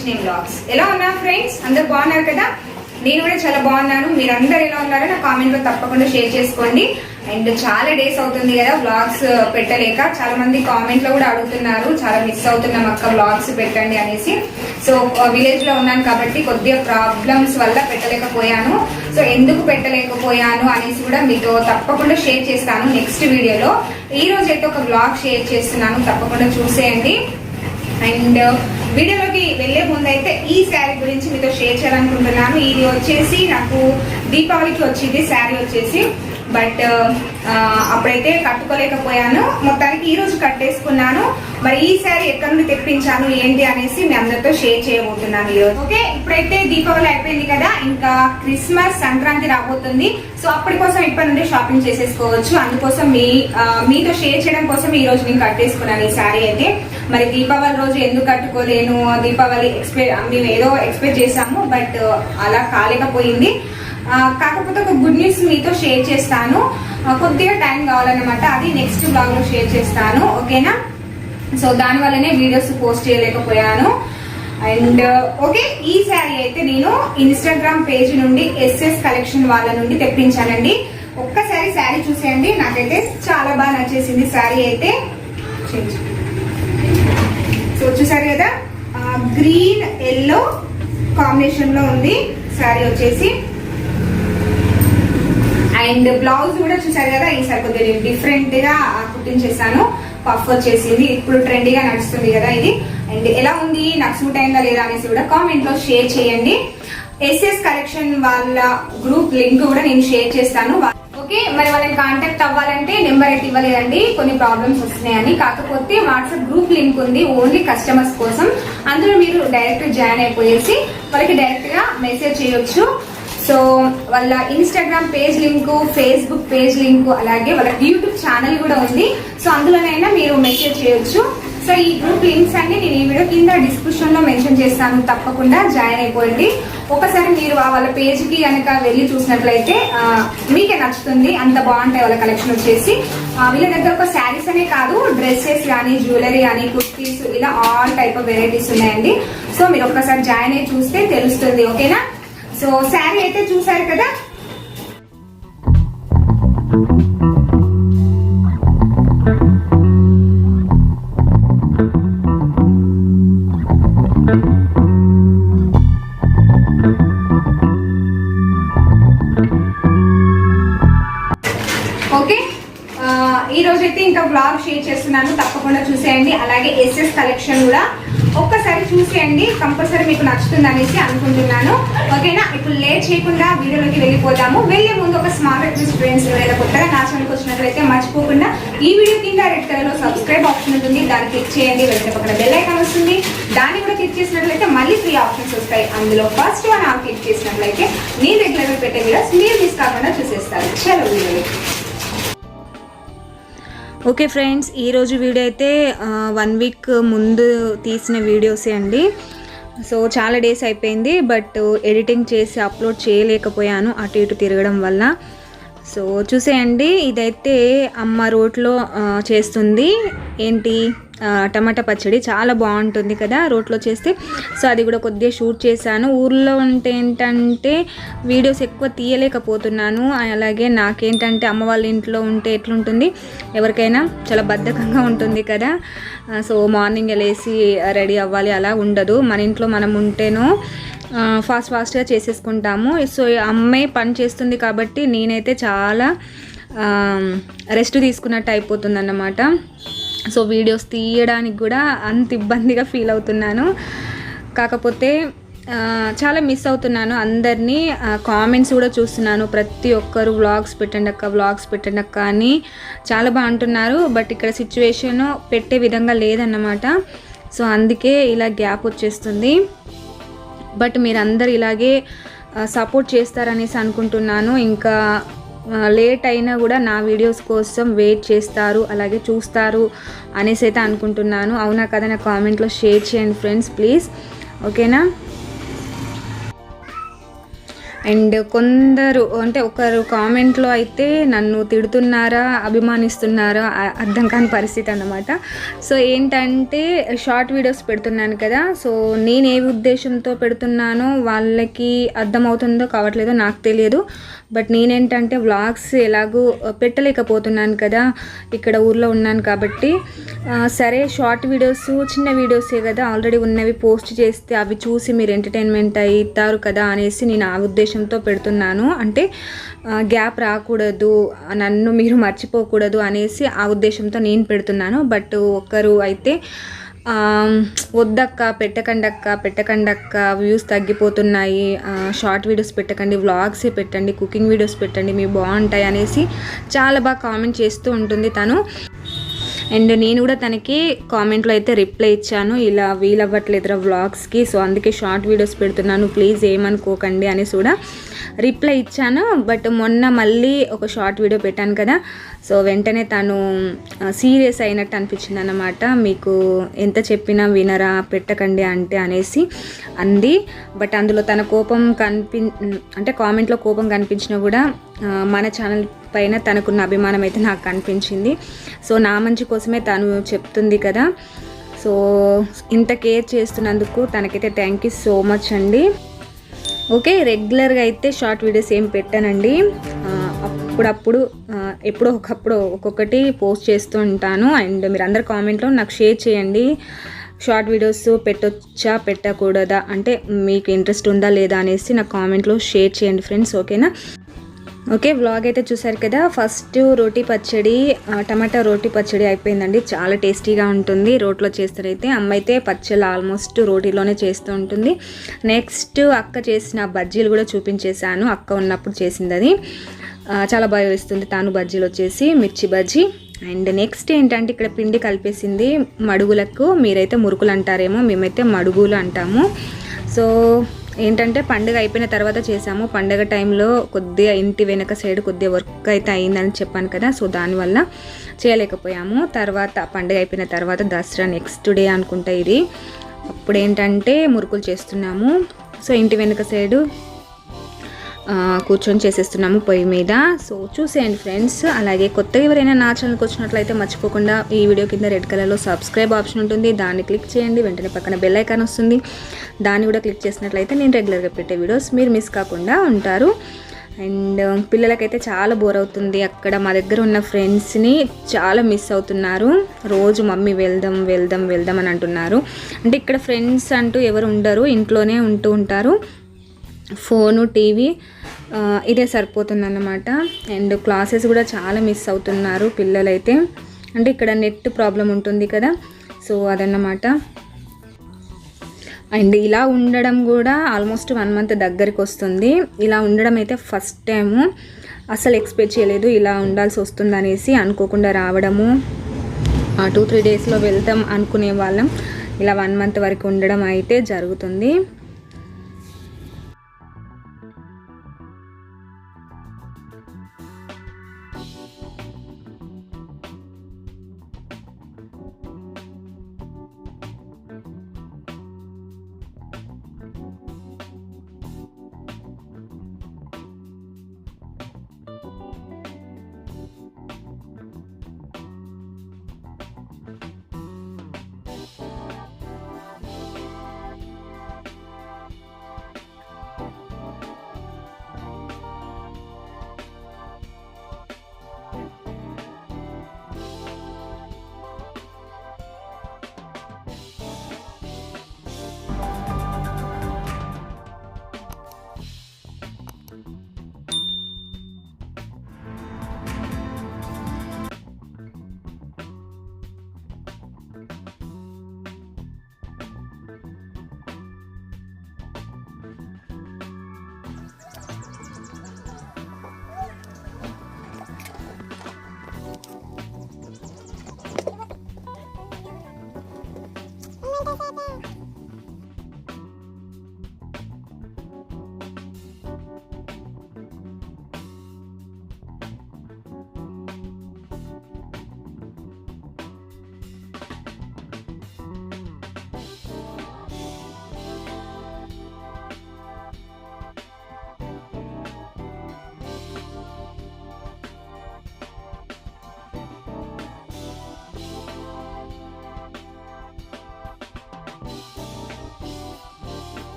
HM vlogs. ఎలా ఉన్నారు friends? అందరు బాగున్నారు కదా? నేను కూడా చాలా బాగున్నాను. మీరందరూ ఎలా ఉన్నారో నా కామెంట్ లో తప్పకుండా షేర్ చేసుకోండి. అండ్ చాలా డేస్ అవుతుంది కదా వ్లాగ్స్ పెట్టలేక, చాలా మంది కామెంట్ లో కూడా అడుగుతున్నారు, చాలా మిస్ అవుతున్నాం అక్క వ్లాగ్స్ పెట్టండి అనేసి. సో విలేజ్ లో ఉన్నాను కాబట్టి కొద్దిగా ప్రాబ్లమ్స్ వల్ల పెట్టలేకపోయాను. సో ఎందుకు పెట్టలేకపోయాను అనేసి కూడా మీతో తప్పకుండా షేర్ చేస్తాను నెక్స్ట్ వీడియోలో. ఈ రోజు అయితే ఒక వ్లాగ్ షేర్ చేస్తున్నాను, తప్పకుండా చూసేయండి. అండ్ వీడియోలోకి వెళ్లే ముందు అయితే ఈ శారీ గురించి మీతో షేర్ చేయాలనుకుంటున్నాను. ఇది వచ్చేసి నాకు దీపావళికి వచ్చింది శారీ వచ్చేసి, బట్ అప్పుడైతే కట్టుకోలేకపోయాను. మొత్తానికి ఈ రోజు కట్టేసుకున్నాను. మరి ఈ శారీ ఎక్కడి నుండి తెప్పించాను ఏంటి అనేసి మీ అందరితో షేర్ చేయబోతున్నాను ఈరోజు. ఓకే, ఇప్పుడైతే దీపావళి అయిపోయింది కదా, ఇంకా క్రిస్మస్ సంక్రాంతి రాబోతుంది. సో అప్పటి కోసం ఇప్పటి నుండి షాపింగ్ చేసేసుకోవచ్చు. అందుకోసం మీతో షేర్ చేయడం కోసం ఈ రోజు నేను కట్టేసుకున్నాను ఈ శారీ అయితే. మరి దీపావళి రోజు ఎందుకు కట్టుకోలేను, దీపావళి మేము ఏదో ఎక్స్పెక్ట్ చేసాము, బట్ అలా కాలేకపోయింది. కాకపోతే ఒక గుడ్ న్యూస్ మీతో షేర్ చేస్తాను. కొద్దిగా టైం కావాలన్నమాట, అది నెక్స్ట్ బ్లాగ్ లో షేర్ చేస్తాను. ఓకేనా? సో దాని వల్లనే వీడియోస్ పోస్ట్ చేయలేకపోయాను. అండ్ ఓకే, ఈ శారీ అయితే నేను ఇన్స్టాగ్రామ్ పేజ్ నుండి ఎస్ఎస్ కలెక్షన్ వాళ్ళ నుండి తెప్పించానండి. ఒక్కసారి శారీ చూసేయండి, నాకైతే చాలా బాగా నచ్చేసింది శారీ అయితే. సో చూసారు కదా, గ్రీన్ ఎల్లో కాంబినేషన్ లో ఉంది శారీ వచ్చేసి. అండ్ బ్లౌజ్ కూడా చూసారు కదా, ఈసారి కొద్దిగా డిఫరెంట్ గా కుట్టించేసాను. పఫ్ వచ్చేసింది, ఇప్పుడు ట్రెండీగా నడుస్తుంది కదా ఇది. అండ్ ఎలా ఉంది, నాకు సూట్ అయిందా లేదా అనేసి కూడా కామెంట్ లో షేర్ చేయండి. ఎస్ఎస్ కలెక్షన్ వాళ్ళ గ్రూప్ లింక్ కూడా నేను షేర్ చేస్తాను. ఓకే, మరి వాళ్ళని కాంటాక్ట్ అవ్వాలంటే నెంబర్ అయితే ఇవ్వలేదండి, కొన్ని ప్రాబ్లమ్స్ వస్తున్నాయని. కాకపోతే వాట్సాప్ గ్రూప్ లింక్ ఉంది ఓన్లీ కస్టమర్స్ కోసం. అందులో మీరు డైరెక్ట్ జాయిన్ అయిపోయేసి వాళ్ళకి డైరెక్ట్ గా మెసేజ్ చేయొచ్చు. సో వాళ్ళ Instagram page link, Facebook page link, అలాగే వాళ్ళ యూట్యూబ్ ఛానల్ కూడా ఉంది. సో అందులోనైనా మీరు మెసేజ్ చేయొచ్చు. సో ఈ గ్రూప్ లింక్స్ అన్ని నేను ఈ వీడియో కింద డిస్క్రిప్షన్ లో మెన్షన్ చేస్తాను, తప్పకుండా జాయిన్ అయిపోండి. ఒకసారి మీరు వాళ్ళ పేజ్ కి కనుక వెళ్ళి చూసినట్లయితే మీకే నచ్చుతుంది, అంత బాగుంటాయి వాళ్ళ కలెక్షన్ వచ్చేసి. వీళ్ళ దగ్గర ఒక శారీస్ అనే కాదు, డ్రెస్సెస్ కానీ, జ్యువెలరీ కానీ, కుర్తీస్, ఇలా ఆల్ టైప్ ఆఫ్ వెరైటీస్ ఉన్నాయండి. సో మీరు ఒక్కసారి జాయిన్ అయ్యి చూస్తే తెలుస్తుంది. ఓకేనా? సో శారీ అయితే చూసారు కదా. ఓకే, ఈ రోజైతే ఇంకా బ్లాగ్ షేర్ చేస్తున్నాను, తప్పకుండా చూసేయండి. అలాగే ఎస్ఎస్ కలెక్షన్ కూడా ఒక్కసారి చూసేయండి, కంపల్సరీ మీకు నచ్చుతుంది అనేసి అనుకుంటున్నాను. ఓకేనా? ఇప్పుడు లేట్ చేయకుండా వీడియోలోకి వెళ్ళిపోతాము. వెళ్లే ముందు ఒక స్మాల్ రిక్వెస్ట్ ఫ్రెండ్స్, ఎవరైనా కొత్తగా నా ఛానల్కి వచ్చినట్లయితే మర్చిపోకుండా ఈ వీడియో కింద రెడ్ కలర్ లో సబ్స్క్రైబ్ ఆప్షన్ ఉంటుంది, దాన్ని క్లిక్ చేయండి. వెంటనే పక్కన బెల్ ఐకాన్ వస్తుంది, దాన్ని కూడా క్లిక్ చేసినట్లయితే మళ్ళీ 3 ఆప్షన్స్ వస్తాయి. అందులో ఫస్ట్ వన్ ఆల్ క్లిక్ చేసినట్లయితే నేను రెగ్యులర్ గా పెట్టే వీడియోస్ మీరు మిస్ కాకుండా చూసేస్తారు. చలో వీడియో. ఓకే ఫ్రెండ్స్, ఈరోజు వీడియో అయితే 1 వీక్ ముందు తీసిన వీడియోసే అండి. సో చాలా డేస్ అయిపోయింది, బట్ ఎడిటింగ్ చేసి అప్లోడ్ చేయలేకపోయాను అటు ఇటు తిరగడం వల్ల. సో చూసేయండి, ఇదైతే అమ్మ రోట్లో చేస్తుంది. ఏంటి, టమాటా పచ్చడి చాలా బాగుంటుంది కదా రోట్లో చేస్తే. సో అది కూడా కొద్దిగా షూట్ చేశాను. ఊర్లో ఉంటే ఏంటంటే వీడియోస్ ఎక్కువ తీయలేకపోతున్నాను. అలాగే నాకేంటంటే అమ్మ వాళ్ళ ఇంట్లో ఉంటే ఎట్లుంటుంది, ఎవరికైనా చాలా బద్ధకంగా ఉంటుంది కదా. సో మార్నింగ్ లేసి రెడీ అవ్వాలి అలా ఉండదు. మన ఇంట్లో మనం ఉంటేనో ఫాస్ట్గా చేసేసుకుంటాము. సో అమ్మే పని చేస్తుంది కాబట్టి నేనైతే చాలా రెస్ట్ తీసుకున్నట్టు అయిపోతుంది అన్నమాట. సో వీడియోస్ తీయడానికి కూడా అంత ఇబ్బందిగా ఫీల్ అవుతున్నాను. కాకపోతే చాలా మిస్ అవుతున్నాను అందరినీ. కామెంట్స్ కూడా చూస్తున్నాను, ప్రతి ఒక్కరు వ్లాగ్స్ పెట్టండి అక్క అని చాలా బాగుంటున్నారు. బట్ ఇక్కడ సిచ్యువేషన్ పెట్టే విధంగా లేదన్నమాట. సో అందుకే ఇలా గ్యాప్ వచ్చేస్తుంది. బట్ మీరందరూ ఇలాగే సపోర్ట్ చేస్తారనేసి అనుకుంటున్నాను. ఇంకా లేట్ అయినా కూడా నా వీడియోస్ కోసం వెయిట్ చేస్తారు, అలాగే చూస్తారు అనేసి అయితే అనుకుంటున్నాను. అవునా కదా? నా కామెంట్లో షేర్ చేయండి ఫ్రెండ్స్ ప్లీజ్. ఓకేనా? అండ్ కొందరు అంటే ఒకరు కామెంట్లో అయితే నన్ను తిడుతున్నారా అభిమానిస్తున్నారా అర్థం కాని పరిస్థితి అన్నమాట. సో ఏంటంటే షార్ట్ వీడియోస్ పెడుతున్నాను కదా, సో నేను ఏ ఉద్దేశంతో పెడుతున్నానో వాళ్ళకి అర్థమవుతుందో కావట్లేదో నాకు తెలియదు. బట్ నేనేంటంటే వ్లాగ్స్ ఎలాగూ పెట్టలేకపోతున్నాను కదా, ఇక్కడ ఊర్లో ఉన్నాను కాబట్టి సరే షార్ట్ వీడియోస్ చిన్న వీడియోసే కదా, ఆల్రెడీ ఉన్నవి పోస్ట్ చేస్తే అవి చూసి మీరు ఎంటర్టైన్మెంట్ అవుతారు కదా అనేసి నేను ఆ ఉద్దేశంతో పెడుతున్నాను. అంటే గ్యాప్ రాకూడదు, నన్ను మీరు మర్చిపోకూడదు అనేసి ఆ ఉద్దేశంతో నేను పెడుతున్నాను. బట్ ఒకరు అయితే వద్దక్క పెట్టకండక్క వ్యూస్ తగ్గిపోతున్నాయి, షార్ట్ వీడియోస్ పెట్టకండి, వ్లాగ్సే పెట్టండి, కుకింగ్ వీడియోస్ పెట్టండి, మీ బాగుంటాయి అనేసి చాలా బాగా కామెంట్ చేస్తూ ఉంటుంది తను. అండ్ నేను కూడా తనకి కామెంట్లో అయితే రిప్లై ఇచ్చాను, ఇలా వీలవ్వట్లేదురా వ్లాగ్స్కి, సో అందుకే షార్ట్ వీడియోస్ పెడుతున్నాను, ప్లీజ్ ఏమనుకోకండి అనేసి కూడా రిప్లై ఇచ్చాను. బట్ మొన్న మళ్ళీ ఒక షార్ట్ వీడియో పెట్టాను కదా, సో వెంటనే తను సీరియస్ అయినట్టు అనిపించింది అన్నమాట. మీకు ఎంత చెప్పినా వినరా పెట్టకండి అంటే అనేసి అంది. బట్ అందులో తన కోపం అంటే కామెంట్లో కోపం కనిపించినా కూడా మన ఛానల్ పైన తనకున్న అభిమానం అయితే నాకు కనిపించింది. సో నా మంచి కోసమే తను చెప్తుంది కదా, సో ఇంత కేర్ చేస్తున్నందుకు తనకైతే థ్యాంక్ యూ సో మచ్ అండి. ఓకే, రెగ్యులర్గా అయితే షార్ట్ వీడియోస్ ఏం పెట్టానండి, అప్పుడప్పుడు ఎప్పుడో ఒకప్పుడు ఒక్కొక్కటి పోస్ట్ చేస్తూ ఉంటాను. అండ్ మీరు అందరు కామెంట్లో నాకు షేర్ చేయండి, షార్ట్ వీడియోస్ పెట్టొచ్చా పెట్టకూడదా, అంటే మీకు ఇంట్రెస్ట్ ఉందా లేదా అనేసి నాకు కామెంట్లో షేర్ చేయండి ఫ్రెండ్స్, ఓకేనా. ఓకే, వ్లాగ్ అయితే చూసారు కదా. ఫస్ట్ రోటీ పచ్చడి, టమాటా రోటీ పచ్చడి అయిపోయిందండి, చాలా టేస్టీగా ఉంటుంది. రోట్లో చేస్తారైతే అమ్మ అయితే పచ్చళ్ళు ఆల్మోస్ట్ రోటీలోనే చేస్తూ ఉంటుంది. నెక్స్ట్ అక్క చేసిన బజ్జీలు కూడా చూపించేశాను, అక్క ఉన్నప్పుడు చేసింది అది, చాలా బాగా వేస్తుంది తాను బజ్జీలు వచ్చేసి మిర్చి బజ్జీ. అండ్ నెక్స్ట్ ఏంటంటే ఇక్కడ పిండి కలిపేసింది మడుగులకు, మీరైతే మురుకులు అంటారేమో, మేమైతే మడుగులు అంటాము. సో ఏంటంటే పండుగ అయిపోయిన తర్వాత చేసాము, పండుగ టైంలో కొద్దిగా ఇంటి వెనక సైడ్ కొద్దిగా వర్క్ అయితే అయిందని చెప్పాను కదా, సో దానివల్ల చేయలేకపోయాము. తర్వాత పండుగ అయిపోయిన తర్వాత దసరా నెక్స్ట్ డే అనుకుంటా ఇది, అప్పుడు ఏంటంటే మురుకులు చేస్తున్నాము. సో ఇంటి వెనక సైడు కూర్చొని చేసేస్తున్నాము పొయ్యి మీద. సో చూసేయండి ఫ్రెండ్స్. అలాగే కొత్తగా ఎవరైనా నా ఛానల్కి వచ్చినట్లయితే మర్చిపోకుండా ఈ వీడియో కింద రెడ్ కలర్లో సబ్స్క్రైబ్ ఆప్షన్ ఉంటుంది, దాన్ని క్లిక్ చేయండి. వెంటనే పక్కన బెల్ ఐకాన్ వస్తుంది, దాన్ని కూడా క్లిక్ చేసినట్లయితే నేను రెగ్యులర్గా పెట్టే వీడియోస్ మీరు మిస్ కాకుండా ఉంటారు. అండ్ పిల్లలకైతే చాలా బోర్ అవుతుంది అక్కడ, మా దగ్గర ఉన్న ఫ్రెండ్స్ని చాలా మిస్ అవుతున్నారు, రోజు మమ్మీ వెళ్దాం వెళ్దాం వెళ్దాం అని అంటున్నారు. అంటే ఇక్కడ ఫ్రెండ్స్ అంటూ ఎవరు ఉండరు, ఇంట్లోనే ఉంటూ ఉంటారు, ఫోను టీవీ ఇదే సరిపోతుందన్నమాట. అండ్ క్లాసెస్ కూడా చాలా మిస్ అవుతున్నారు పిల్లలైతే, అంటే ఇక్కడ నెట్ ప్రాబ్లం ఉంటుంది కదా, సో అదన్నమాట. అండ్ ఇలా ఉండడం కూడా ఆల్మోస్ట్ 1 మంత్ దగ్గరికి వస్తుంది. ఇలా ఉండడం అయితే ఫస్ట్ టైము, అసలు ఎక్స్పెక్ట్ చేయలేదు ఇలా ఉండాల్సి వస్తుంది అనేసి, అనుకోకుండా రావడము, 2-3 డేస్లో వెళ్తాం అనుకునే వాళ్ళం, ఇలా 1 మంత్ వరకు ఉండడం అయితే జరుగుతుంది.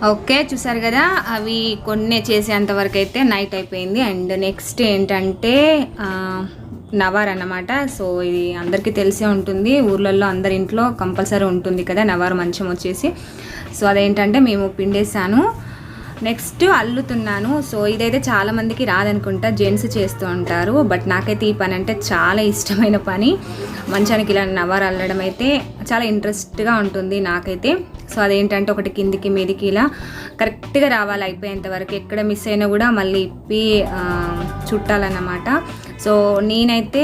ఓకే, చూసారు కదా, అవి కొన్ని చేసేంత వరకు అయితే నైట్ అయిపోయింది. అండ్ నెక్స్ట్ ఏంటంటే నవార్ అన్నమాట. సో ఇది అందరికీ తెలిసే ఉంటుంది, ఊర్లలో అందరి ఇంట్లో కంపల్సరీ ఉంటుంది కదా నవార్ మంచం వచ్చేసి. సో అదేంటంటే మేము పిండేసాను, నెక్స్ట్ అల్లుతున్నాను. సో ఇదైతే చాలామందికి రాదనుకుంటా, జెంట్స్ చేస్తూ ఉంటారు. బట్ నాకైతే ఈ పని అంటే చాలా ఇష్టమైన పని. మంచానికి ఇలా నవారు అల్లడం అయితే చాలా ఇంట్రెస్ట్గా ఉంటుంది నాకైతే. సో అదేంటంటే ఒకటి కిందికి మీదికి ఇలా కరెక్ట్గా రావాలి అయిపోయేంత వరకు. ఎక్కడ మిస్ అయినా కూడా మళ్ళీ ఇప్పి చుట్టాలన్నమాట. సో నేనైతే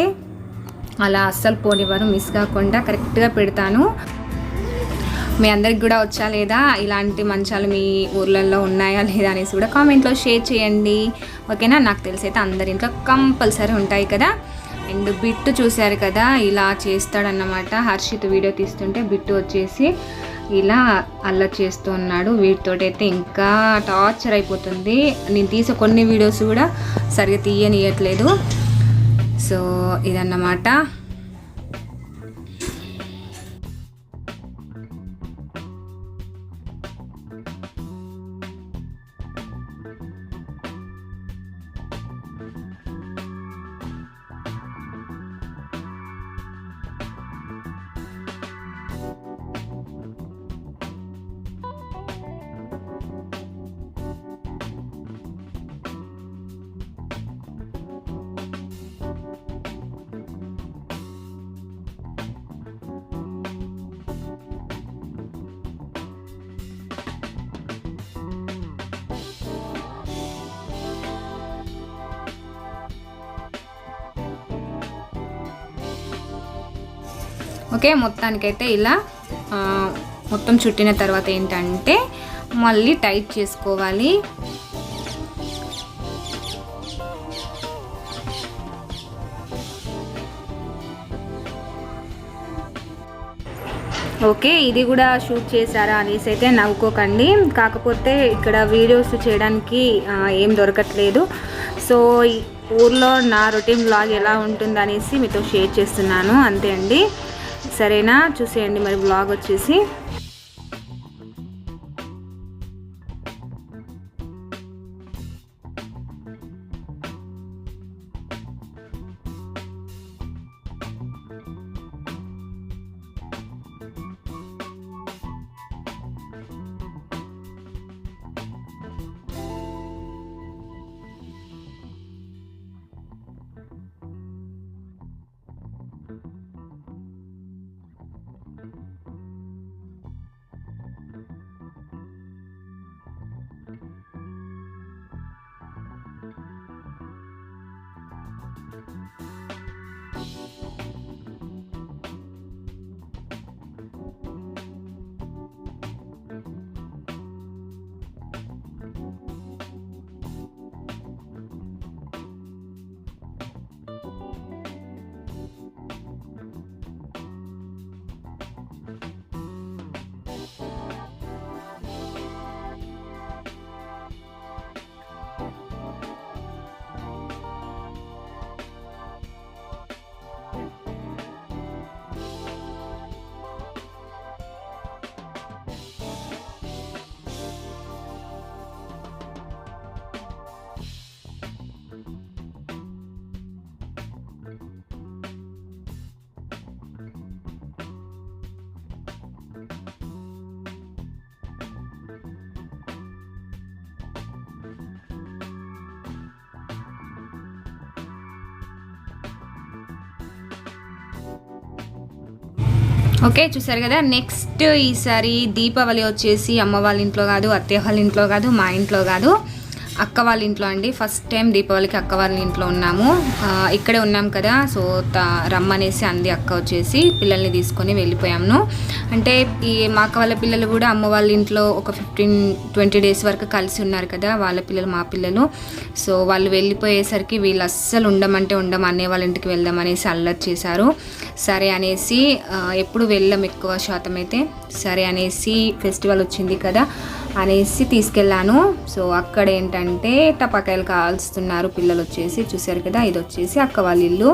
అలా అస్సలు పోనివ్వను, మిస్ కాకుండా కరెక్ట్గా పెడతాను. మీ అందరికి కూడా వచ్చా లేదా ఇలాంటి మంచాలు, మీ ఊర్లలో ఉన్నాయా లేదా అనేసి కూడా కామెంట్లో షేర్ చేయండి, ఓకేనా. నాకు తెలిసి అయితే అందరి ఇంట్లో కంపల్సరీ ఉంటాయి కదా. అండ్ బిట్టు చూశారు కదా, ఇలా చేస్తాడన్నమాట. హర్షిత్ వీడియో తీస్తుంటే బిట్టు వచ్చేసి ఇలా అల్లరి చేస్తూ ఉన్నాడు. వీటితోటి అయితే ఇంకా టార్చర్ అయిపోతుంది. నేను తీసే కొన్ని వీడియోస్ కూడా సరిగ్గా తీయనియట్లేదు. సో ఇదన్నమాట. ఓకే, మొత్తానికైతే ఇలా మొత్తం చుట్టిన తర్వాత ఏంటంటే మళ్ళీ టైట్ చేసుకోవాలి. ఓకే, ఇది కూడా షూట్ చేశారా అనేసి అయితే నవ్వుకోకండి. కాకపోతే ఇక్కడ వీడియోస్ చేయడానికి ఏం దొరకట్లేదు. సో ఊర్లో నా రొటీన్ వ్లాగ్ ఎలా ఉంటుంది అనేసి మీతో షేర్ చేస్తున్నాను, అంతే అండి. సరేనా, చూసేయండి మరి వ్లాగ్ వచ్చేసి. ఓకే, చూసారు కదా. నెక్స్ట్ ఈసారి దీపావళి వచ్చేసి అమ్మ వాళ్ళ ఇంట్లో కాదు, అత్తయ్య వాళ్ళ ఇంట్లో కాదు, మా ఇంట్లో కాదు, అక్క వాళ్ళ ఇంట్లో అండి. ఫస్ట్ టైం దీపావళికి అక్క వాళ్ళ ఇంట్లో ఉన్నాము. ఇక్కడే ఉన్నాం కదా, సో రమ్మనేసి అంది అక్క వచ్చేసి. పిల్లల్ని తీసుకొని వెళ్ళిపోయాము. అంటే మా అక్క వాళ్ళ పిల్లలు కూడా అమ్మ వాళ్ళ ఇంట్లో ఒక 15-20 డేస్ వరకు కలిసి ఉన్నారు కదా, వాళ్ళ పిల్లలు మా పిల్లలు. సో వాళ్ళు వెళ్ళిపోయేసరికి వీళ్ళు అస్సలు ఉండమంటే అన్నయ్య వాళ్ళ ఇంటికి వెళ్దాం అనేసి అల్లరి చేశారు. సరే అనేసి ఎప్పుడు వెళ్ళాం ఎక్కువ శాతం అయితే. సరే అనేసి ఫెస్టివల్ వచ్చింది కదా అనేసి తీసుకెళ్ళాను. సో అక్కడ ఏంటంటే టపాకాయలు కాల్స్తున్నారు పిల్లలు వచ్చేసి. చూసారు కదా, ఇది వచ్చేసి అక్క వాళ్ళ ఇల్లు.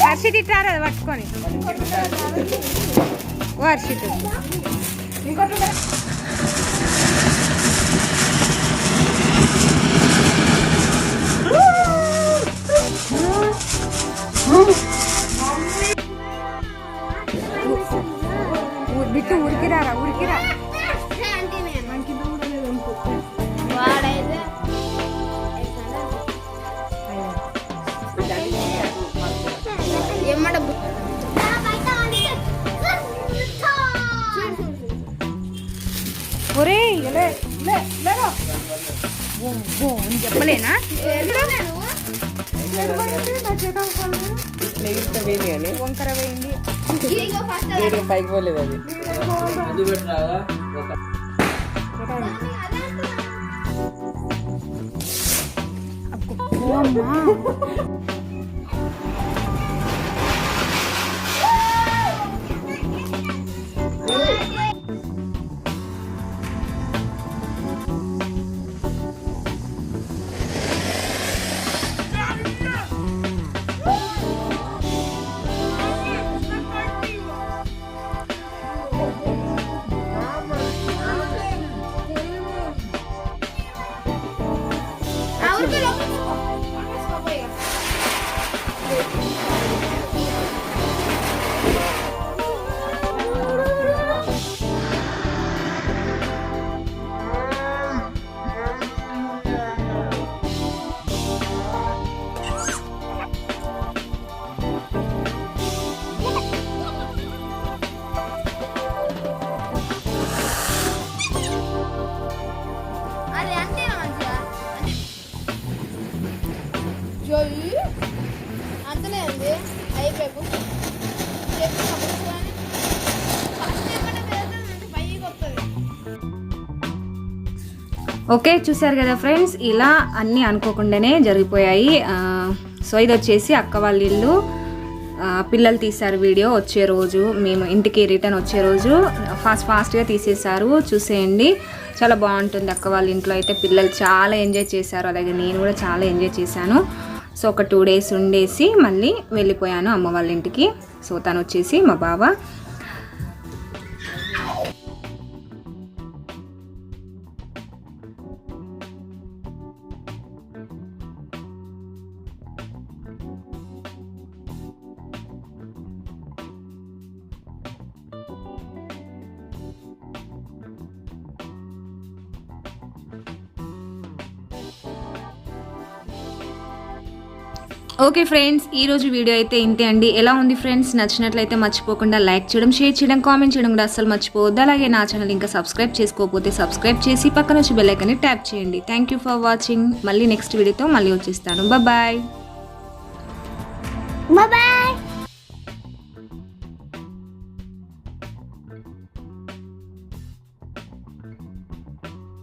హర్షిత్ ఇట్టారు అది పట్టుకొని ఓ హర్షిత్ బిట్టు ఉరికిరా ఉరికిరా ఒరే చెప్పలేనా వంకర వేయింది పైకి పోలేదు అది అంతనే ఉంది అయిపోయాకు ఓకే చూసారు కదా ఫ్రెండ్స్, ఇలా అన్నీ అనుకోకుండానే జరిగిపోయాయి. సో ఇది వచ్చేసి అక్క వాళ్ళ ఇల్లు. పిల్లలు తీశారు వీడియో. వచ్చే రోజు మేము ఇంటికి రిటర్న్ వచ్చే రోజు ఫాస్ట్గా తీసేశారు. చూసేయండి, చాలా బాగుంటుంది అక్క వాళ్ళ ఇంట్లో అయితే. పిల్లలు చాలా ఎంజాయ్ చేశారు, అలాగే నేను కూడా చాలా ఎంజాయ్ చేశాను. సో ఒక 2 days ఉండేసి మళ్ళీ వెళ్ళిపోయాను అమ్మ వాళ్ళ ఇంటికి. సో తను వచ్చేసి మా బావ. ఓకే ఫ్రెండ్స్, ఈరోజు వీడియో అయితే ఇంతే అండి. ఎలా ఉంది ఫ్రెండ్స్? నచ్చినట్లయితే మర్చిపోకుండా లైక్ చేయడం, షేర్ చేయడం, కామెంట్ చేయడం కూడా అస్సలు మర్చిపోవద్దు. అలాగే నా ఛానల్ ఇంకా సబ్స్క్రైబ్ చేసుకోకపోతే సబ్స్క్రైబ్ చేసి పక్కన వచ్చి బెల్ ఐకాన్ని ట్యాప్ చేయండి. Thank you for watching. మళ్ళీ నెక్స్ట్ వీడియోతో మళ్ళీ వచ్చేస్తాను. బాయ్.